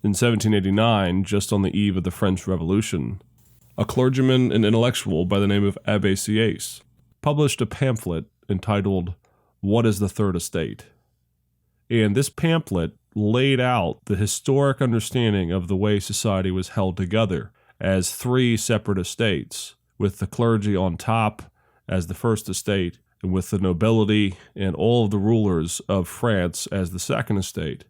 In 1789, just on the eve of the French Revolution, a clergyman and intellectual by the name of Abbé Sieyès published a pamphlet entitled What is the Third Estate? And this pamphlet laid out the historic understanding of the way society was held together as three separate estates, with the clergy on top as the first estate, and with the nobility and all of the rulers of France as the second estate.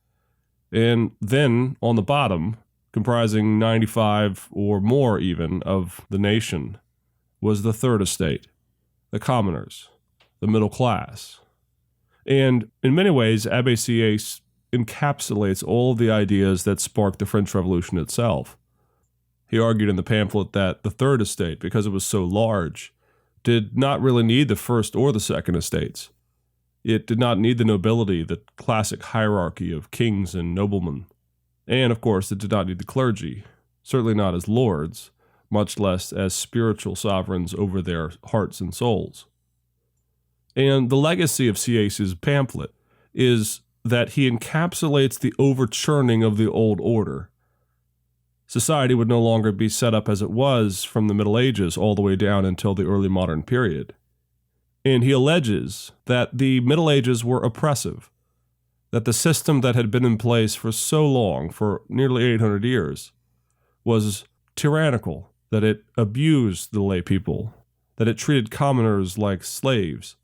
And then, on the bottom, comprising 95 or more even of the nation, was the third estate, the commoners, the middle class. And in many ways, Abbé Sieyès encapsulates all of the ideas that sparked the French Revolution itself. He argued in the pamphlet that the third estate, because it was so large, did not really need the first or the second estates. It did not need the nobility, the classic hierarchy of kings and noblemen. And, of course, it did not need the clergy, certainly not as lords, much less as spiritual sovereigns over their hearts and souls. And the legacy of Sieyès' pamphlet is that he encapsulates the overturning of the old order. Society would no longer be set up as it was from the Middle Ages all the way down until the early modern period. And he alleges that the Middle Ages were oppressive, that the system that had been in place for so long, for nearly 800 years, was tyrannical, that it abused the lay people, that it treated commoners like slaves,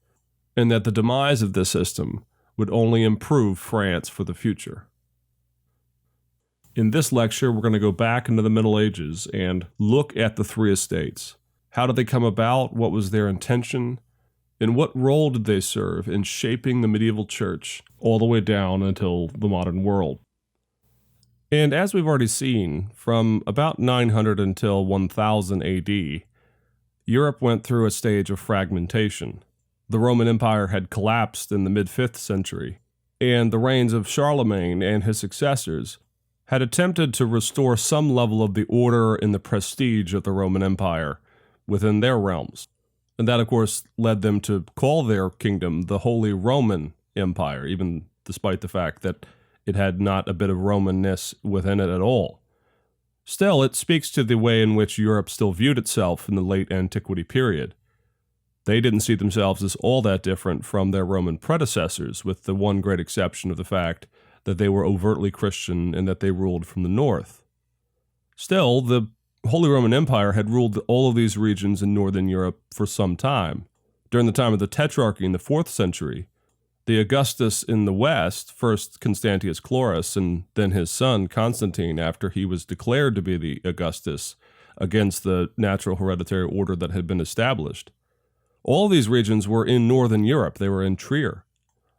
and that the demise of this system would only improve France for the future. In this lecture, we're going to go back into the Middle Ages and look at the three estates. How did they come about? What was their intention? And what role did they serve in shaping the medieval church all the way down until the modern world? And as we've already seen, from about 900 until 1000 AD, Europe went through a stage of fragmentation. The Roman Empire had collapsed in the mid-5th century, and the reigns of Charlemagne and his successors had attempted to restore some level of the order and the prestige of the Roman Empire within their realms. And that, of course, led them to call their kingdom the Holy Roman Empire, even despite the fact that it had not a bit of Romanness within it at all. Still, it speaks to the way in which Europe still viewed itself in the late antiquity period. They didn't see themselves as all that different from their Roman predecessors, with the one great exception of the fact that they were overtly Christian and that they ruled from the north. Still, the Holy Roman Empire had ruled all of these regions in northern Europe for some time. During the time of the Tetrarchy in the 4th century, the Augustus in the west, first Constantius Chlorus and then his son Constantine after he was declared to be the Augustus against the natural hereditary order that had been established. All of these regions were in northern Europe. They were in Trier.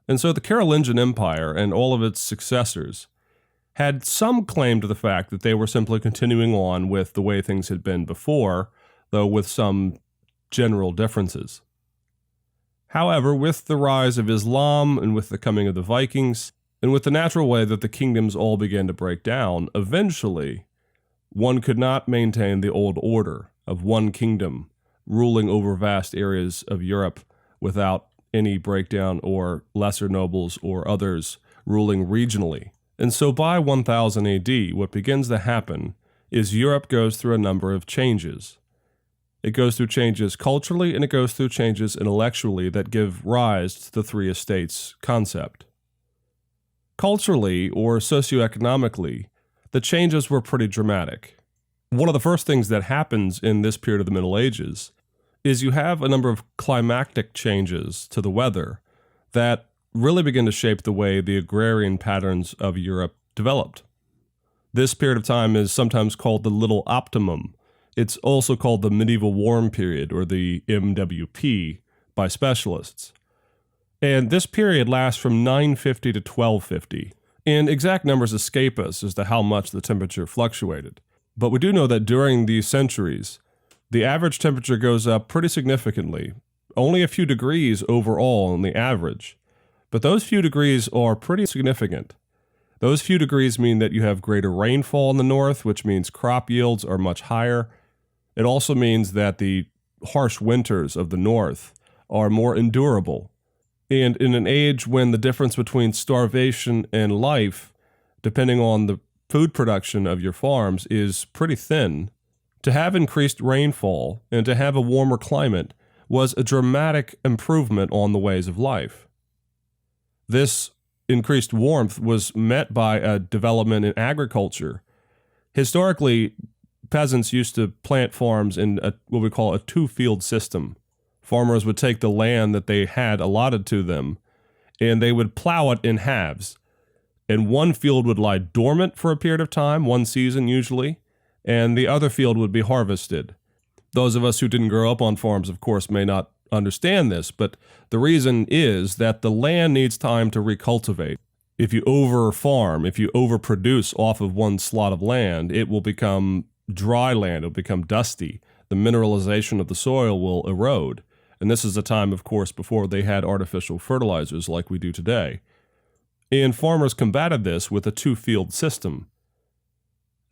And so the Carolingian Empire and all of its successors had some claim to the fact that they were simply continuing on with the way things had been before, though with some general differences. However, with the rise of Islam and with the coming of the Vikings, and with the natural way that the kingdoms all began to break down, eventually one could not maintain the old order of one kingdom ruling over vast areas of Europe without any breakdown or lesser nobles or others ruling regionally. And so by 1000 AD, what begins to happen is Europe goes through a number of changes. It goes through changes culturally and it goes through changes intellectually that give rise to the three estates concept. Culturally or socioeconomically, the changes were pretty dramatic. One of the first things that happens in this period of the Middle Ages is you have a number of climactic changes to the weather that really begin to shape the way the agrarian patterns of Europe developed. This period of time is sometimes called the Little Optimum. It's also called the Medieval Warm Period, or the MWP, by specialists. And this period lasts from 950 to 1250, and exact numbers escape us as to how much the temperature fluctuated. But we do know that during these centuries, the average temperature goes up pretty significantly, only a few degrees overall on the average. But those few degrees are pretty significant. Those few degrees mean that you have greater rainfall in the north, which means crop yields are much higher. It also means that the harsh winters of the north are more endurable. And in an age when the difference between starvation and life, depending on the food production of your farms is pretty thin, to have increased rainfall and to have a warmer climate was a dramatic improvement on the ways of life. This increased warmth was met by a development in agriculture. Historically, peasants used to plant farms in what we call a two-field system. Farmers would take the land that they had allotted to them, and they would plow it in halves. And one field would lie dormant for a period of time, one season usually, and the other field would be harvested. Those of us who didn't grow up on farms, of course, may not understand this, but the reason is that the land needs time to recultivate. If you over-farm, if you overproduce off of one slot of land, it will become dry land, it will become dusty. The mineralization of the soil will erode. And this is a time, of course, before they had artificial fertilizers like we do today. And farmers combated this with a two-field system.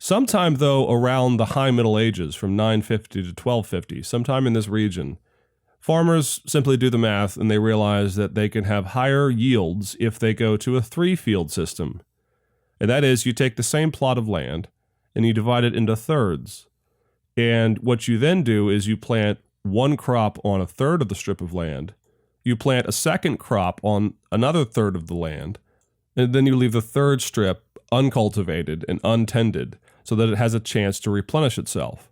Sometime, though, around the High Middle Ages, from 950 to 1250, sometime in this region, farmers simply do the math and they realize that they can have higher yields if they go to a three-field system. And that is, you take the same plot of land and you divide it into thirds. And what you then do is you plant one crop on a third of the strip of land, you plant a second crop on another third of the land, and then you leave the third strip uncultivated and untended so that it has a chance to replenish itself.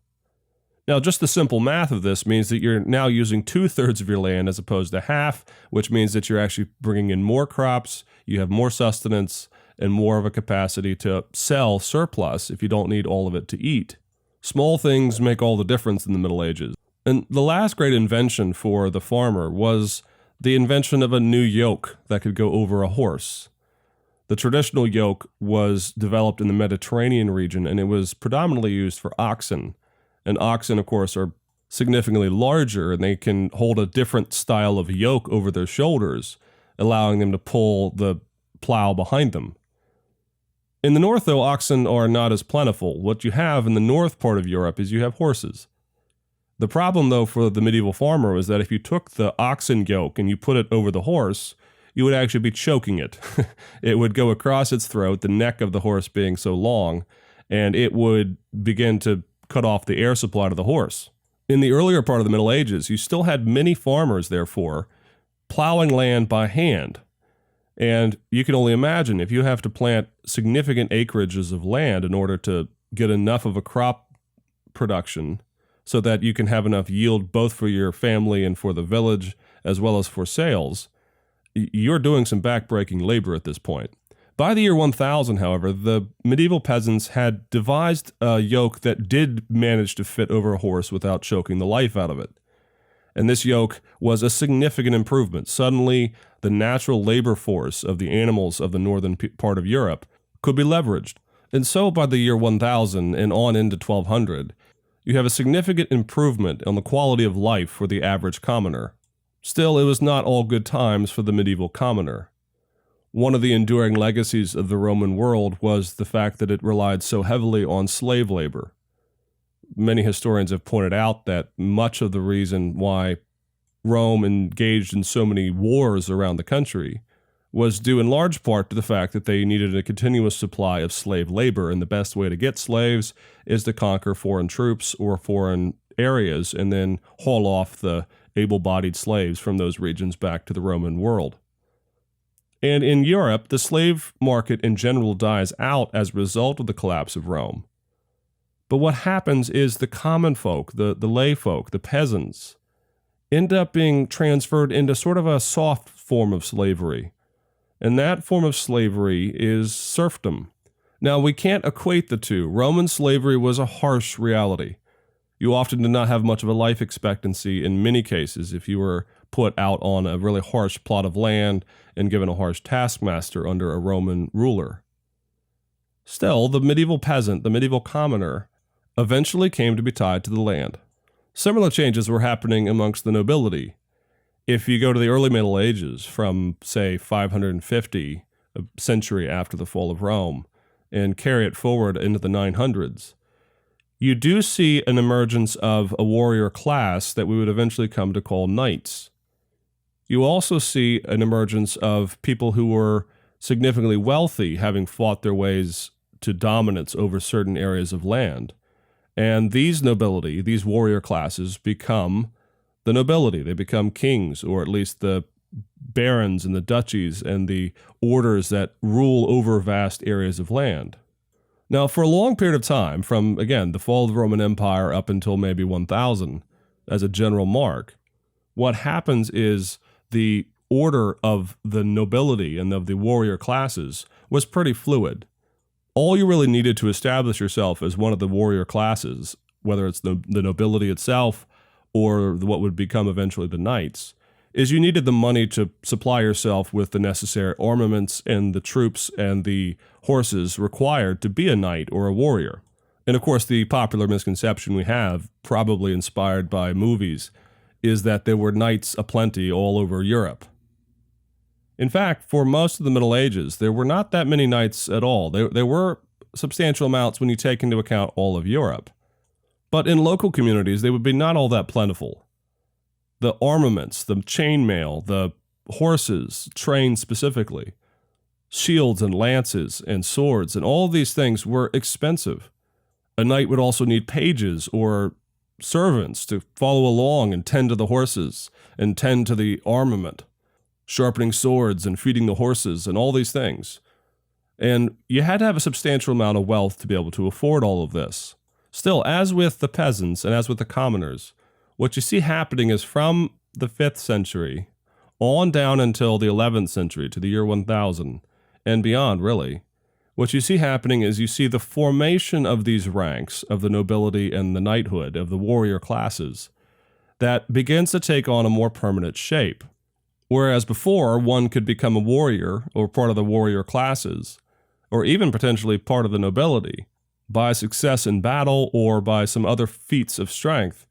Now, just the simple math of this means that you're now using 2/3 of your land as opposed to half, which means that you're actually bringing in more crops, you have more sustenance, and more of a capacity to sell surplus if you don't need all of it to eat. Small things make all the difference in the Middle Ages. And the last great invention for the farmer was the invention of a new yoke that could go over a horse. The traditional yoke was developed in the Mediterranean region, and it was predominantly used for oxen. And oxen, of course, are significantly larger, and they can hold a different style of yoke over their shoulders, allowing them to pull the plow behind them. In the north, though, oxen are not as plentiful. What you have in the north part of Europe is you have horses. The problem, though, for the medieval farmer was that if you took the oxen yoke and you put it over the horse, you would actually be choking it. It would go across its throat, the neck of the horse being so long, and it would begin to cut off the air supply to the horse. In the earlier part of the Middle Ages, you still had many farmers, therefore, plowing land by hand. And you can only imagine if you have to plant significant acreages of land in order to get enough of a crop production so that you can have enough yield both for your family and for the village as well as for sales, you're doing some backbreaking labor at this point. By the year 1000, however, the medieval peasants had devised a yoke that did manage to fit over a horse without choking the life out of it. And this yoke was a significant improvement. Suddenly, the natural labor force of the animals of the northern part of Europe could be leveraged. And so by the year 1000 and on into 1200, you have a significant improvement on the quality of life for the average commoner. Still, it was not all good times for the medieval commoner. One of the enduring legacies of the Roman world was the fact that it relied so heavily on slave labor. Many historians have pointed out that much of the reason why Rome engaged in so many wars around the country was due in large part to the fact that they needed a continuous supply of slave labor, and the best way to get slaves is to conquer foreign troops or foreign areas and then haul off the able-bodied slaves from those regions back to the Roman world. And in Europe, the slave market in general dies out as a result of the collapse of Rome. But what happens is the common folk, the lay folk, the peasants, end up being transferred into sort of a soft form of slavery. And that form of slavery is serfdom. Now, we can't equate the two. Roman slavery was a harsh reality. You often did not have much of a life expectancy in many cases if you were put out on a really harsh plot of land and given a harsh taskmaster under a Roman ruler. Still, the medieval peasant, the medieval commoner, eventually came to be tied to the land. Similar changes were happening amongst the nobility. If you go to the early Middle Ages, from, say, 550, a century after the fall of Rome, and carry it forward into the 900s, you do see an emergence of a warrior class that we would eventually come to call knights. You also see an emergence of people who were significantly wealthy, having fought their ways to dominance over certain areas of land. And these nobility, these warrior classes, become the nobility. They become kings, or at least the barons and the duchies and the orders that rule over vast areas of land. Now, for a long period of time, from, again, the fall of the Roman Empire up until maybe 1000, as a general mark, what happens is the order of the nobility and of the warrior classes was pretty fluid. All you really needed to establish yourself as one of the warrior classes, whether it's the nobility itself or what would become eventually the knights, is you needed the money to supply yourself with the necessary armaments and the troops and the horses required to be a knight or a warrior. And of course, the popular misconception we have, probably inspired by movies, is that there were knights aplenty all over Europe. In fact, for most of the Middle Ages, there were not that many knights at all. There were substantial amounts when you take into account all of Europe. But in local communities, they would be not all that plentiful. The armaments, the chainmail, the horses, trained specifically, shields and lances and swords, and all of these things were expensive. A knight would also need pages or servants to follow along and tend to the horses and tend to the armament, sharpening swords and feeding the horses and all these things. And you had to have a substantial amount of wealth to be able to afford all of this. Still, as with the peasants and as with the commoners, what you see happening is from the 5th century on down until the 11th century to the year 1000 and beyond, really, what you see happening is you see the formation of these ranks of the nobility and the knighthood, of the warrior classes, that begins to take on a more permanent shape. Whereas before, one could become a warrior or part of the warrior classes, or even potentially part of the nobility, by success in battle or by some other feats of strength.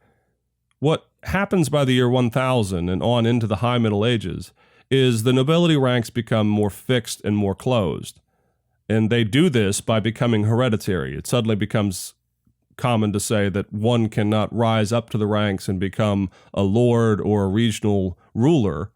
What happens by the year 1000 and on into the High Middle Ages is the nobility ranks become more fixed and more closed. And they do this by becoming hereditary. It suddenly becomes common to say that one cannot rise up to the ranks and become a lord or a regional ruler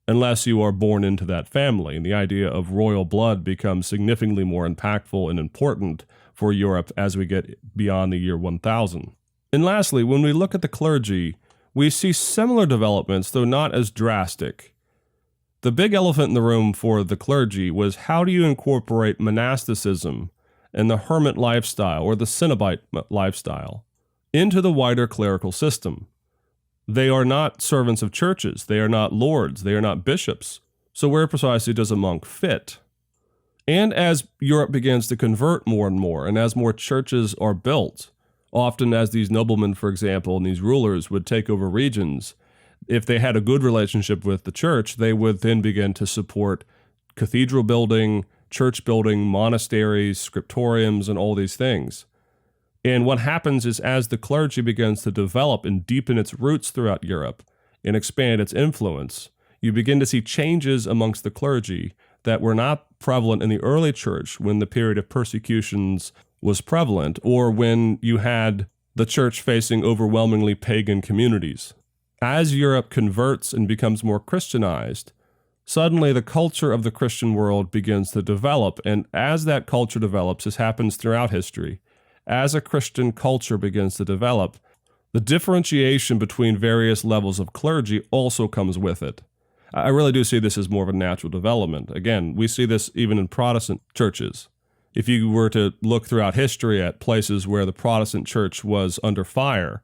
unless you are born into that family. And the idea of royal blood becomes significantly more impactful and important for Europe as we get beyond the year 1000. And lastly, when we look at the clergy, we see similar developments, though not as drastic. The big elephant in the room for the clergy was, how do you incorporate monasticism and the hermit lifestyle or the Cenobite lifestyle into the wider clerical system? They are not servants of churches. They are not lords. They are not bishops. So where precisely does a monk fit? And as Europe begins to convert more and more, and as more churches are built, often as these noblemen, for example, and these rulers would take over regions, if they had a good relationship with the church, they would then begin to support cathedral building, church building, monasteries, scriptoriums, and all these things. And what happens is, as the clergy begins to develop and deepen its roots throughout Europe and expand its influence, you begin to see changes amongst the clergy that were not prevalent in the early church when the period of persecutions was prevalent, or when you had the church facing overwhelmingly pagan communities. As Europe converts and becomes more Christianized, suddenly the culture of the Christian world begins to develop, and as that culture develops, as happens throughout history, as a Christian culture begins to develop, the differentiation between various levels of clergy also comes with it. I really do see this as more of a natural development. Again, we see this even in Protestant churches. If you were to look throughout history at places where the Protestant church was under fire,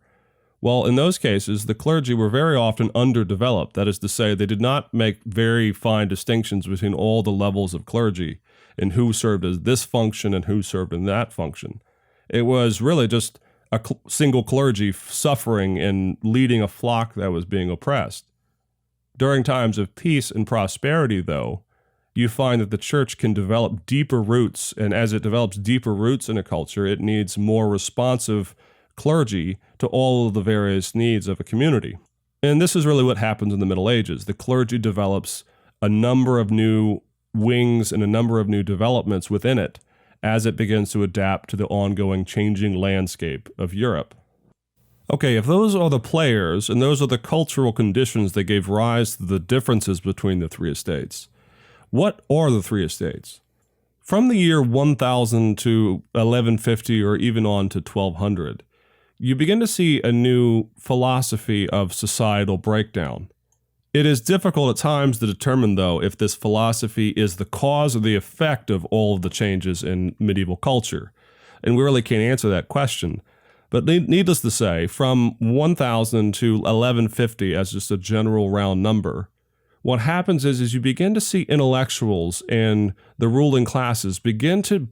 well, in those cases, the clergy were very often underdeveloped. That is to say, they did not make very fine distinctions between all the levels of clergy and who served as this function and who served in that function. It was really just a single clergy suffering and leading a flock that was being oppressed. During times of peace and prosperity, though, you find that the church can develop deeper roots, and as it develops deeper roots in a culture, it needs more responsive clergy to all of the various needs of a community. And this is really what happens in the Middle Ages. The clergy develops a number of new wings and a number of new developments within it as it begins to adapt to the ongoing changing landscape of Europe. Okay, if those are the players and those are the cultural conditions that gave rise to the differences between the three estates, what are the three estates? From the year 1000 to 1150 or even on to 1200, you begin to see a new philosophy of societal breakdown. It is difficult at times to determine, though, if this philosophy is the cause or the effect of all of the changes in medieval culture. And we really can't answer that question. But needless to say, from 1000 to 1150 as just a general round number, what happens is you begin to see intellectuals and the ruling classes begin to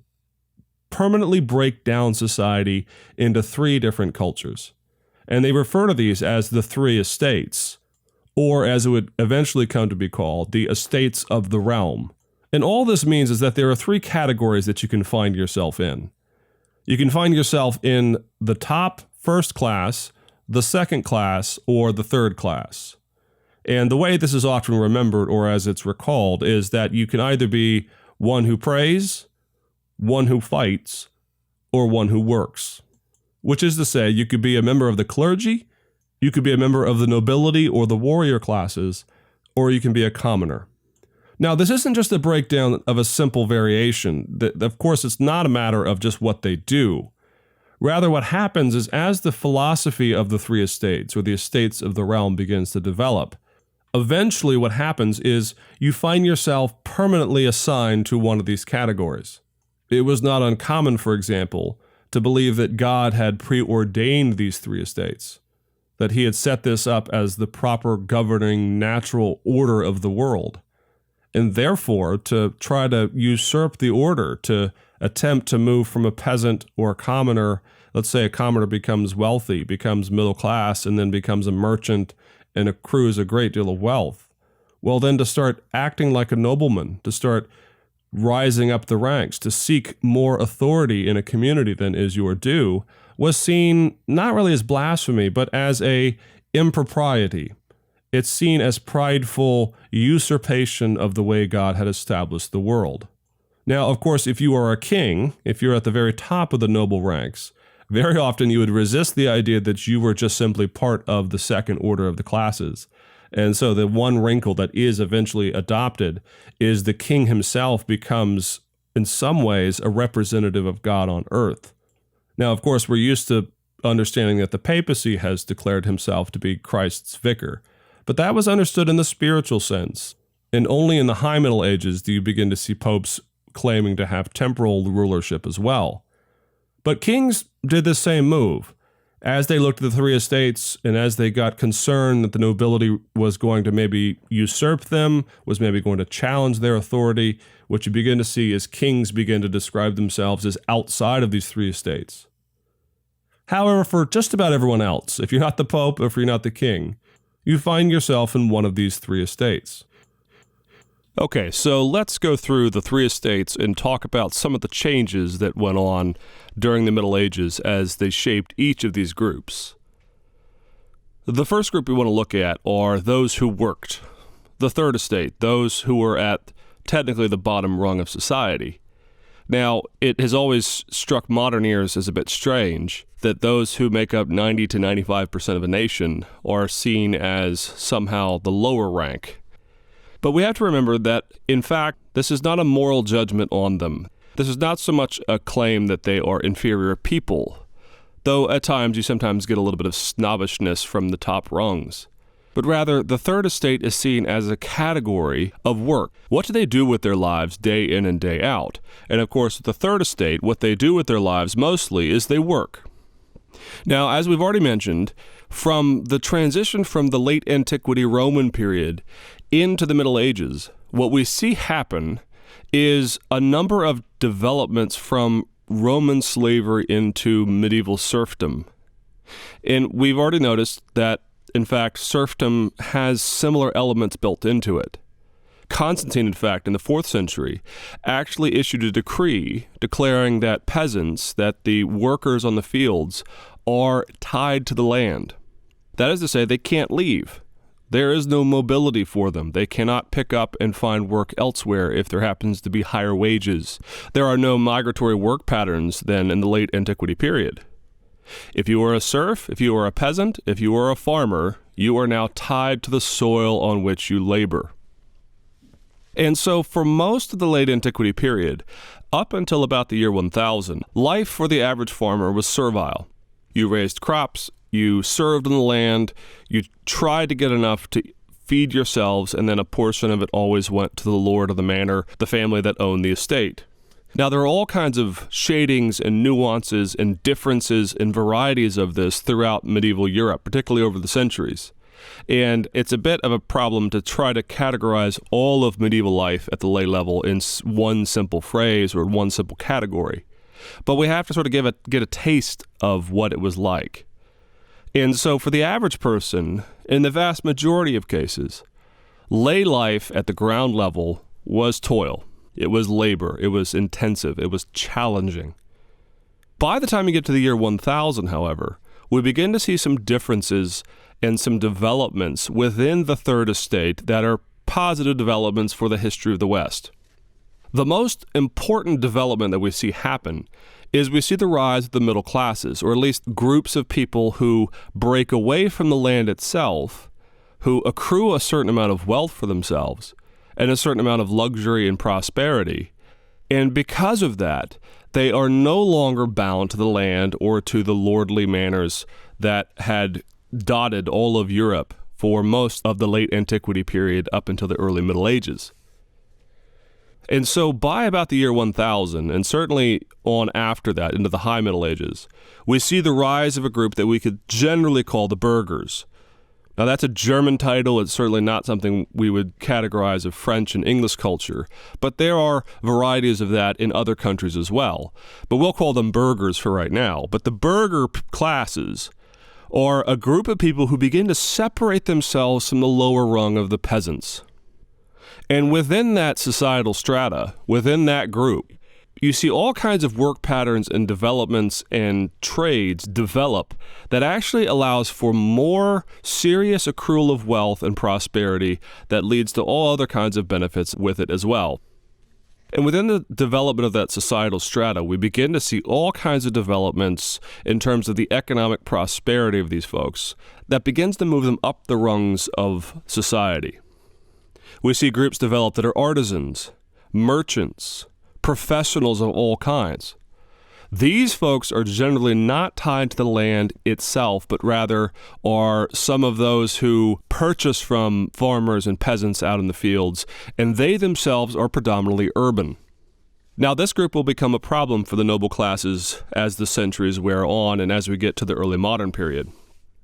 permanently break down society into three different cultures. And they refer to these as the three estates, or as it would eventually come to be called, the estates of the realm. And all this means is that there are three categories that you can find yourself in. You can find yourself in the top first class, the second class, or the third class. And the way this is often remembered, or as it's recalled, is that you can either be one who prays, one who fights, or one who works. Which is to say, you could be a member of the clergy, you could be a member of the nobility or the warrior classes, or you can be a commoner. Now, this isn't just a breakdown of a simple variation. Of course, it's not a matter of just what they do. Rather, what happens is as the philosophy of the three estates, or the estates of the realm, begins to develop, eventually what happens is you find yourself permanently assigned to one of these categories. It was not uncommon, for example, to believe that God had preordained these three estates, that he had set this up as the proper governing natural order of the world. And therefore, to try to usurp the order, to attempt to move from a peasant or a commoner, let's say a commoner becomes wealthy, becomes middle class, and then becomes a merchant and accrues a great deal of wealth. Well, then to start acting like a nobleman, to start rising up the ranks, to seek more authority in a community than is your due, was seen not really as blasphemy, but as a impropriety. It's seen as prideful usurpation of the way God had established the world. Now, of course, if you are a king, if you're at the very top of the noble ranks, very often you would resist the idea that you were just simply part of the second order of the classes. And so the one wrinkle that is eventually adopted is the king himself becomes, in some ways, a representative of God on earth. Now, of course, we're used to understanding that the papacy has declared himself to be Christ's vicar. But that was understood in the spiritual sense, and only in the High Middle Ages do you begin to see popes claiming to have temporal rulership as well. But kings did the same move. As they looked at the three estates, and as they got concerned that the nobility was going to maybe usurp them, was maybe going to challenge their authority, what you begin to see is kings begin to describe themselves as outside of these three estates. However, for just about everyone else, if you're not the pope, if you're not the king, you find yourself in one of these three estates. Okay, so let's go through the three estates and talk about some of the changes that went on during the Middle Ages as they shaped each of these groups. The first group we want to look at are those who worked. The third estate, those who were at technically the bottom rung of society. Now, it has always struck modern ears as a bit strange that those who make up 90 to 95% of a nation are seen as somehow the lower rank. But we have to remember that, in fact, this is not a moral judgment on them. This is not so much a claim that they are inferior people, though at times you sometimes get a little bit of snobbishness from the top rungs. But rather, the third estate is seen as a category of work. What do they do with their lives day in and day out? And of course, the third estate, what they do with their lives mostly is they work. Now, as we've already mentioned, from the transition from the late antiquity Roman period into the Middle Ages, what we see happen is a number of developments from Roman slavery into medieval serfdom. And we've already noticed that, in fact, serfdom has similar elements built into it. Constantine, in fact, in the 4th century, actually issued a decree declaring that peasants, that the workers on the fields, are tied to the land. That is to say, they can't leave. There is no mobility for them. They cannot pick up and find work elsewhere if there happens to be higher wages. There are no migratory work patterns then in the late antiquity period. If you are a serf, if you are a peasant, if you are a farmer, you are now tied to the soil on which you labor. And so for most of the late antiquity period, Up until about the year 1000, life for the average farmer was servile. You raised crops, you served in the land, you tried to get enough to feed yourselves, and then a portion of it always went to the lord of the manor, the family that owned the estate. Now, there are all kinds of shadings and nuances and differences and varieties of this throughout medieval Europe, particularly over the centuries. And it's a bit of a problem to try to categorize all of medieval life at the lay level in one simple phrase or one simple category. But we have to sort of get a taste of what it was like. And so for the average person, in the vast majority of cases, lay life at the ground level was toil. It was labor. It was intensive. It was challenging. By the time you get to the year 1000, however, we begin to see some differences and some developments within the Third Estate that are positive developments for the history of the West. The most important development that we see happen is we see the rise of the middle classes, or at least groups of people who break away from the land itself, who accrue a certain amount of wealth for themselves and a certain amount of luxury and prosperity. And because of that, they are no longer bound to the land or to the lordly manors that had dotted all of Europe for most of the late antiquity period up until the early Middle Ages. And so by about the year 1000, and certainly on after that, into the High Middle Ages, we see the rise of a group that we could generally call the burghers. Now, that's a German title. It's certainly not something we would categorize as French and English culture, but there are varieties of that in other countries as well. But we'll call them burghers for right now. But the burgher classes are a group of people who begin to separate themselves from the lower rung of the peasants. And within that societal strata, within that group, you see all kinds of work patterns and developments and trades develop that actually allows for more serious accrual of wealth and prosperity that leads to all other kinds of benefits with it as well. And within the development of that societal strata, we begin to see all kinds of developments in terms of the economic prosperity of these folks that begins to move them up the rungs of society. We see groups develop that are artisans, merchants, professionals of all kinds. These folks are generally not tied to the land itself, but rather are some of those who purchase from farmers and peasants out in the fields, and they themselves are predominantly urban. Now, this group will become a problem for the noble classes as the centuries wear on and as we get to the early modern period.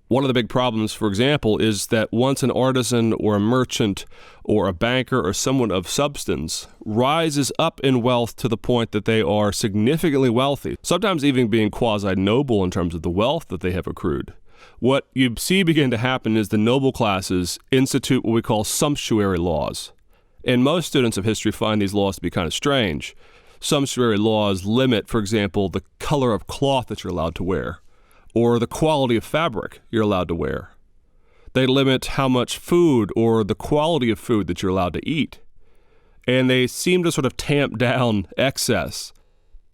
One of the big problems, for example, is that once an artisan or a merchant or a banker or someone of substance rises up in wealth to the point that they are significantly wealthy, sometimes even being quasi-noble in terms of the wealth that they have accrued, what you see begin to happen is the noble classes institute what we call sumptuary laws. And most students of history find these laws to be kind of strange. Sumptuary laws limit, for example, the color of cloth that you're allowed to wear, or the quality of fabric you're allowed to wear. They limit how much food or the quality of food that you're allowed to eat. And they seem to sort of tamp down excess.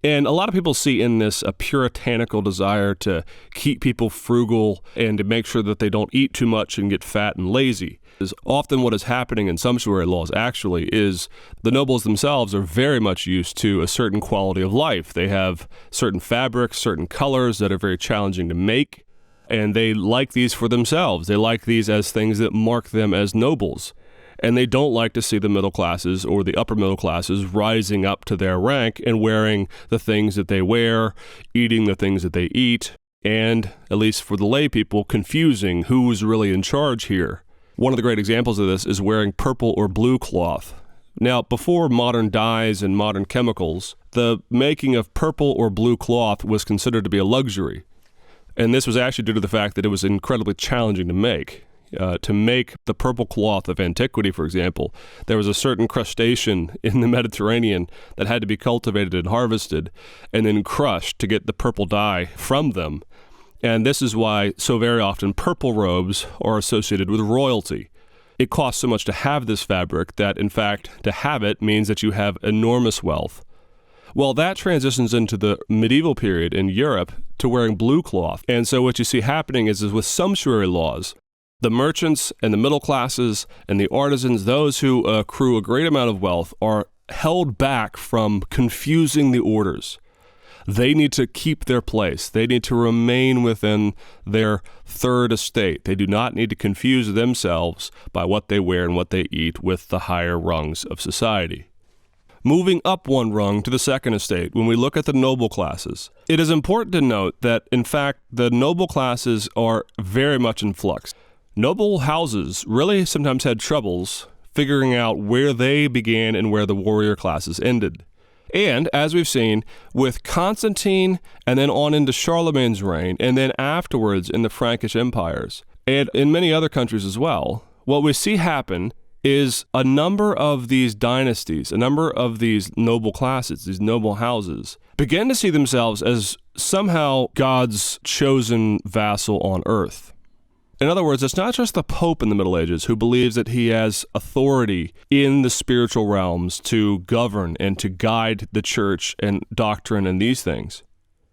And a lot of people see in this a puritanical desire to keep people frugal and to make sure that they don't eat too much and get fat and lazy. Is often what is happening in sumptuary laws actually is the nobles themselves are very much used to a certain quality of life. They have certain fabrics, certain colors that are very challenging to make, and they like these for themselves. They like these as things that mark them as nobles. And they don't like to see the middle classes or the upper middle classes rising up to their rank and wearing the things that they wear, eating the things that they eat, and, at least for the lay people, confusing who's really in charge here. One of the great examples of this is wearing purple or blue cloth. Now, before modern dyes and modern chemicals, the making of purple or blue cloth was considered to be a luxury. And this was actually due to the fact that it was incredibly challenging to make. To make the purple cloth of antiquity, for example, there was a certain crustacean in the Mediterranean that had to be cultivated and harvested and then crushed to get the purple dye from them. And this is why so very often purple robes are associated with royalty. It costs so much to have this fabric that, in fact, to have it means that you have enormous wealth. Well, that transitions into the medieval period in Europe to wearing blue cloth. And so what you see happening is with sumptuary laws, the merchants and the middle classes and the artisans, those who accrue a great amount of wealth, are held back from confusing the orders. They need to keep their place. They need to remain within their third estate. They do not need to confuse themselves by what they wear and what they eat with the higher rungs of society. Moving up one rung to the second estate, when we look at the noble classes, it is important to note that, in fact, the noble classes are very much in flux. Noble houses really sometimes had troubles figuring out where they began and where the warrior classes ended. And, as we've seen, with Constantine and then on into Charlemagne's reign, and then afterwards in the Frankish empires, and in many other countries as well, what we see happen is a number of these dynasties, a number of these noble classes, these noble houses, begin to see themselves as somehow God's chosen vassal on earth. In other words, it's not just the Pope in the Middle Ages who believes that he has authority in the spiritual realms to govern and to guide the church and doctrine and these things.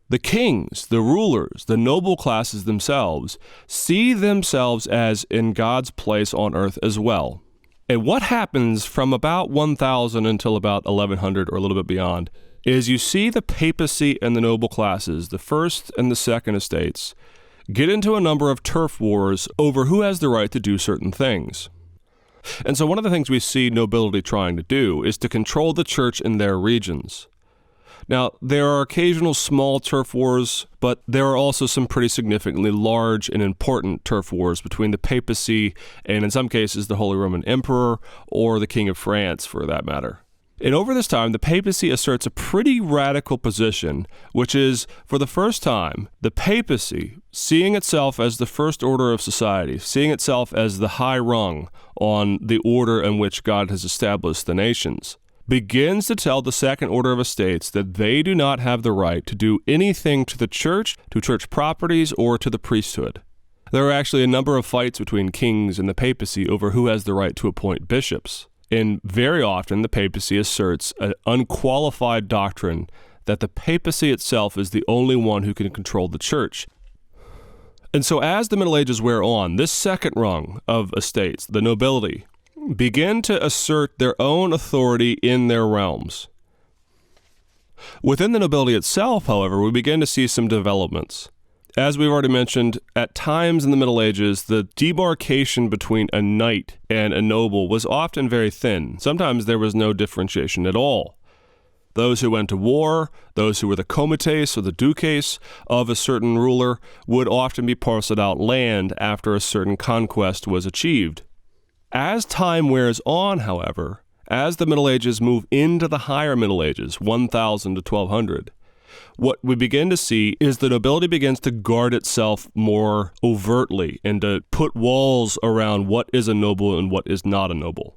The kings, the rulers, the noble classes themselves see themselves as in God's place on earth as well. And what happens from about 1000 until about 1100 or a little bit beyond is you see the papacy and the noble classes, the first and the second estates, get into a number of turf wars over who has the right to do certain things. And so one of the things we see nobility trying to do is to control the church in their regions. Now, there are occasional small turf wars, but there are also some pretty significantly large and important turf wars between the papacy and, in some cases, the Holy Roman Emperor or the King of France, for that matter. And over this time, the papacy asserts a pretty radical position, which is, for the first time, the papacy, seeing itself as the first order of society, seeing itself as the high rung on the order in which God has established the nations, begins to tell the second order of estates that they do not have the right to do anything to the church, to church properties, or to the priesthood. There are actually a number of fights between kings and the papacy over who has the right to appoint bishops. And very often the papacy asserts an unqualified doctrine that the papacy itself is the only one who can control the church. And so as the Middle Ages wear on, this second rung of estates, the nobility, begin to assert their own authority in their realms. Within the nobility itself, however, we begin to see some developments. As we've already mentioned, at times in the Middle Ages, the demarcation between a knight and a noble was often very thin. Sometimes there was no differentiation at all. Those who went to war, those who were the comites or the duques of a certain ruler, would often be parceled out land after a certain conquest was achieved. As time wears on, however, as the Middle Ages move into the higher Middle Ages, 1000 to 1200, what we begin to see is the nobility begins to guard itself more overtly and to put walls around what is a noble and what is not a noble.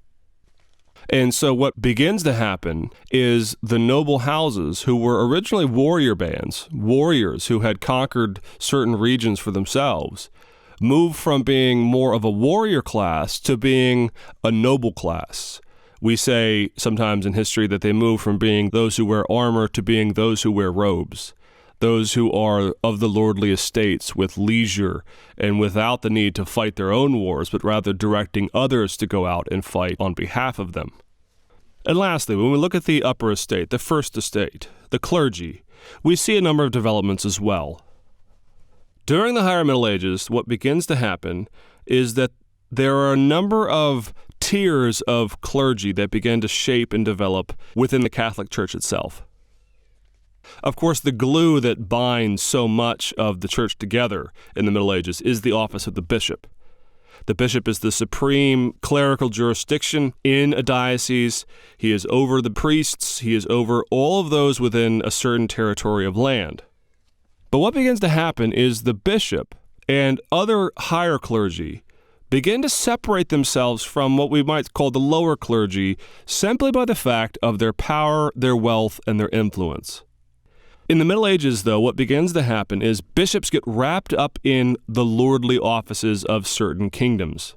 And so what begins to happen is the noble houses, who were originally warrior bands, warriors who had conquered certain regions for themselves, move from being more of a warrior class to being a noble class. We say sometimes in history that they move from being those who wear armor to being those who wear robes, those who are of the lordly estates with leisure and without the need to fight their own wars, but rather directing others to go out and fight on behalf of them. And lastly, when we look at the upper estate, the first estate, the clergy, we see a number of developments as well. During the higher Middle Ages, what begins to happen is that there are a number of tiers of clergy that begin to shape and develop within the Catholic Church itself. Of course, the glue that binds so much of the church together in the Middle Ages is the office of the bishop. The bishop is the supreme clerical jurisdiction in a diocese. He is over the priests. He is over all of those within a certain territory of land. But what begins to happen is the bishop and other higher clergy begin to separate themselves from what we might call the lower clergy simply by the fact of their power, their wealth, and their influence. In the Middle Ages, though, what begins to happen is bishops get wrapped up in the lordly offices of certain kingdoms.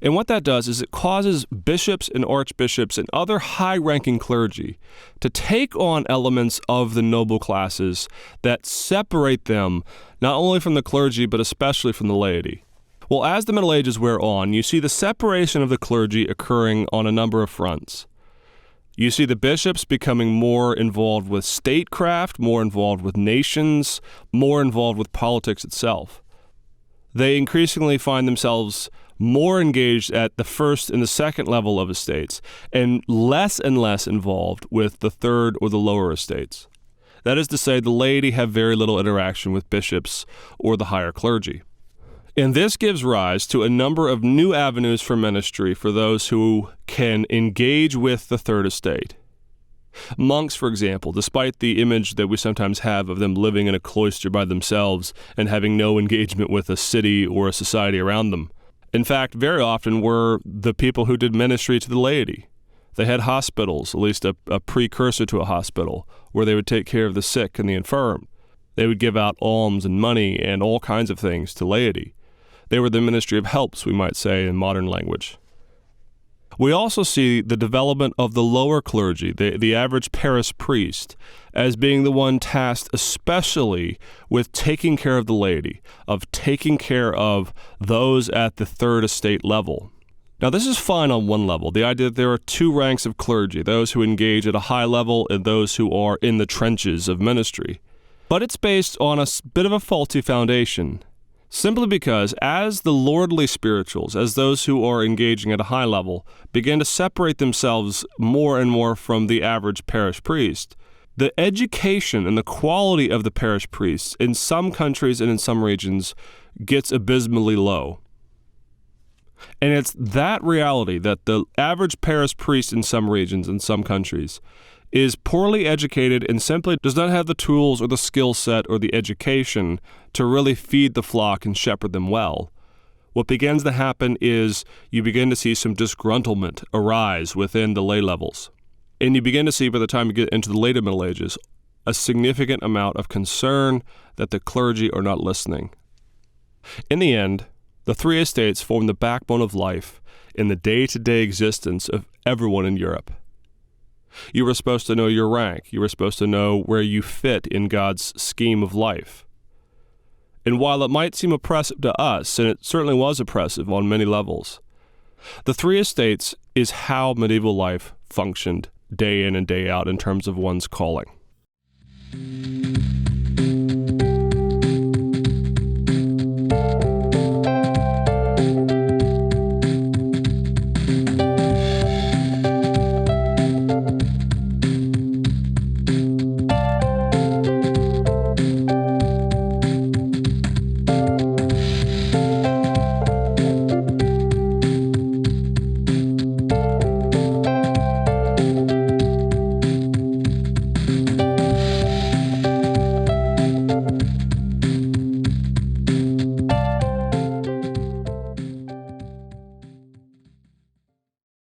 And what that does is it causes bishops and archbishops and other high-ranking clergy to take on elements of the noble classes that separate them not only from the clergy but especially from the laity. Well, as the Middle Ages wear on, you see the separation of the clergy occurring on a number of fronts. You see the bishops becoming more involved with statecraft, more involved with nations, more involved with politics itself. They increasingly find themselves more engaged at the first and the second level of estates, and less involved with the third or the lower estates. That is to say, the laity have very little interaction with bishops or the higher clergy. And this gives rise to a number of new avenues for ministry for those who can engage with the third estate. Monks, for example, despite the image that we sometimes have of them living in a cloister by themselves and having no engagement with a city or a society around them, in fact, very often were the people who did ministry to the laity. They had hospitals, at least a precursor to a hospital, where they would take care of the sick and the infirm. They would give out alms and money and all kinds of things to laity. They were the ministry of helps, we might say, in modern language. We also see the development of the lower clergy, the average parish priest, as being the one tasked especially with taking care of the laity, of taking care of those at the third estate level. Now, this is fine on one level, the idea that there are two ranks of clergy, those who engage at a high level and those who are in the trenches of ministry. But it's based on a bit of a faulty foundation. Simply because as the lordly spirituals, as those who are engaging at a high level, begin to separate themselves more and more from the average parish priest, the education and the quality of the parish priests in some countries and in some regions gets abysmally low. And it's that reality that the average parish priest in some regions and some countries is poorly educated and simply does not have the tools or the skill set or the education to really feed the flock and shepherd them well. What begins to happen is you begin to see some disgruntlement arise within the lay levels. And you begin to see, by the time you get into the later Middle Ages, a significant amount of concern that the clergy are not listening. In the end, the three estates form the backbone of life in the day-to-day existence of everyone in Europe. You were supposed to know your rank. You were supposed to know where you fit in God's scheme of life. And while it might seem oppressive to us, and it certainly was oppressive on many levels, the three estates is how medieval life functioned day in and day out in terms of one's calling.